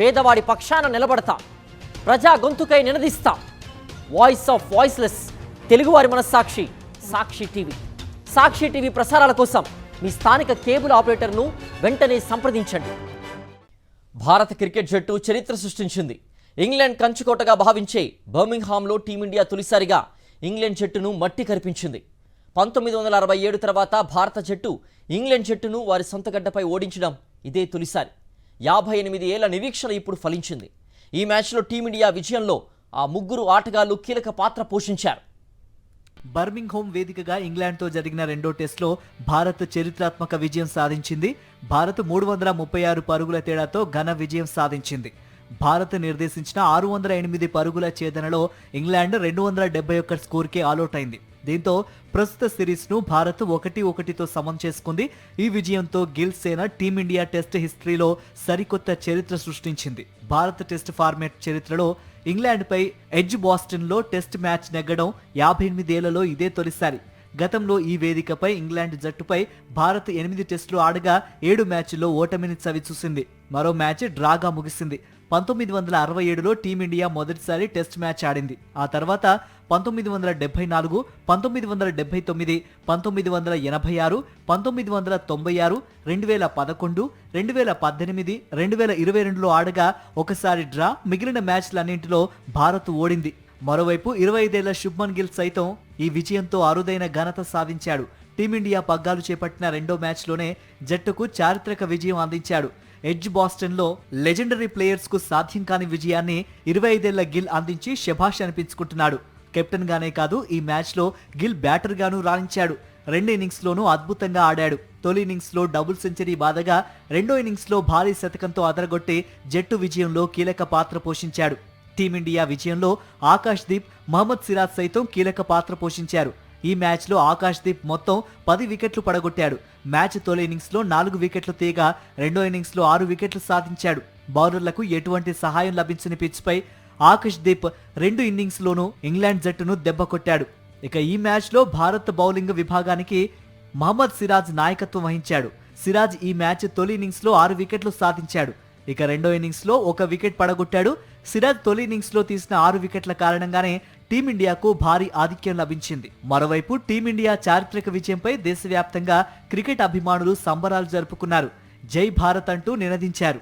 పేదవాడి పక్షాన నిలబడతా, ప్రజా గొంతుకై నినదిస్తా. వాయిస్ ఆఫ్ వాయిస్లెస్, తెలుగువారి మనస్సాక్షి, సాక్షి టీవీ. సాక్షి టీవీ ప్రసారాల కోసం మీ స్థానిక కేబుల్ ఆపరేటర్ను వెంటనే సంప్రదించండి. భారత క్రికెట్ జట్టు చరిత్ర సృష్టించింది. ఇంగ్లాండ్ కంచుకోటగా భావించే బర్మింగ్హామ్లో టీమిండియా తొలిసారిగా ఇంగ్లాండ్ జట్టును మట్టి కరిపించింది. 1967 తర్వాత భారత జట్టు ఇంగ్లాండ్ జట్టును వారి సొంత గడ్డపై ఓడించడం ఇదే తొలిసారి. 58 ఏళ్ల నిరీక్షణ ఇప్పుడు ఫలించింది. ఈ మ్యాచ్లో టీమిండియా విజయంలో ఆ ముగ్గురు ఆటగాళ్లు కీలక పాత్ర పోషించారు. బర్మింగ్హామ్ వేదికగా ఇంగ్లాండ్తో జరిగిన రెండో టెస్ట్లో భారత్ చరిత్రాత్మక విజయం సాధించింది. భారత్ 336 పరుగుల తేడాతో ఘన విజయం సాధించింది. భారత్ నిర్దేశించిన 608 పరుగుల ఛేదనలో ఇంగ్లాండ్ 271 స్కోర్కే ఆలౌట్ అయింది. దీంతో ప్రస్తుత సిరీస్ను భారత్ 1-1తో సమం చేసుకుంది. ఈ విజయంతో గిల్ సేన టీమిండియా టెస్ట్ హిస్టరీలో సరికొత్త చరిత్ర సృష్టించింది. భారత టెస్ట్ ఫార్మాట్ చరిత్రలో ఇంగ్లాండ్పై ఎడ్జ్ బాస్టన్లో టెస్ట్ మ్యాచ్ నెగ్గడం 58 ఏళ్లలో ఇదే తొలిసారి. గతంలో ఈ వేదికపై ఇంగ్లాండ్ జట్టుపై భారత్ 8 టెస్టులు ఆడగా 7 మ్యాచ్ల్లో ఓటమిని చవిచూసింది. మరో మ్యాచ్ డ్రాగా ముగిసింది. 1967లో టీమిండియా మొదటిసారి టెస్ట్ మ్యాచ్ ఆడింది. ఆ తర్వాత 1974, 1979, 1986, 1996, 2011, 2018, 2022లో ఆడగా ఒకసారి డ్రా, మిగిలిన మ్యాచ్లన్నింటిలో భారత్ ఓడింది. మరోవైపు 25 ఏళ్ల శుభ్మన్ గిల్ సైతం ఈ విజయంతో అరుదైన ఘనత సాధించాడు. టీమిండియా పగ్గాలు చేపట్టిన రెండో మ్యాచ్లోనే జట్టుకు చారిత్రక విజయం అందించాడు. ఎడ్జ్ బాస్టన్లో లెజెండరీ ప్లేయర్స్ కు సాధ్యం కాని విజయాన్ని 25 ఏళ్ల గిల్ అందించి శభాష్ అనిపించుకుంటున్నాడు. కెప్టెన్ గానే కాదు, ఈ మ్యాచ్లో గిల్ బ్యాటర్ గాను రాణించాడు. 2 ఇన్నింగ్స్లోనూ అద్భుతంగా ఆడాడు. తొలి ఇన్నింగ్స్లో డబుల్ సెంచరీ బాదగా రెండో ఇన్నింగ్స్లో భారీ శతకంతో అదరగొట్టి జట్టు విజయంలో కీలక పాత్ర పోషించాడు. టీమిండియా విజయంలో ఆకాష్ దీప్, మహమ్మద్ సిరాజ్ సైతం కీలక పాత్ర పోషించారు. ఈ మ్యాచ్లో ఆకాష్ దీప్ మొత్తం 10 వికెట్లు పడగొట్టాడు. మ్యాచ్ తొలి ఇన్నింగ్స్లో 4 వికెట్లు తీయగా రెండో ఇన్నింగ్స్లో 6 వికెట్లు సాధించాడు. బౌలర్లకు ఎటువంటి సహాయం లభించని పిచ్పై ఆకాష్ దీప్ 2 ఇన్నింగ్స్లోనూ ఇంగ్లాండ్ జట్టును దెబ్బకొట్టాడు. ఇక ఈ మ్యాచ్లో భారత్ బౌలింగ్ విభాగానికి మహమ్మద్ సిరాజ్ నాయకత్వం వహించాడు. సిరాజ్ ఈ మ్యాచ్ తొలి ఇన్నింగ్స్లో 6 వికెట్లు సాధించాడు. ఇక రెండో ఇన్నింగ్స్లో 1 వికెట్ పడగొట్టాడు. సిరాజ్ తొలి ఇన్నింగ్స్లో తీసిన 6 వికెట్ల కారణంగానే టీమిండియాకు భారీ ఆధిక్యం లభించింది. మరోవైపు టీమిండియా చారిత్రక విజయంపై దేశవ్యాప్తంగా క్రికెట్ అభిమానులు సంబరాలు జరుపుకున్నారు. జై భారత్ అంటూ నినదించారు.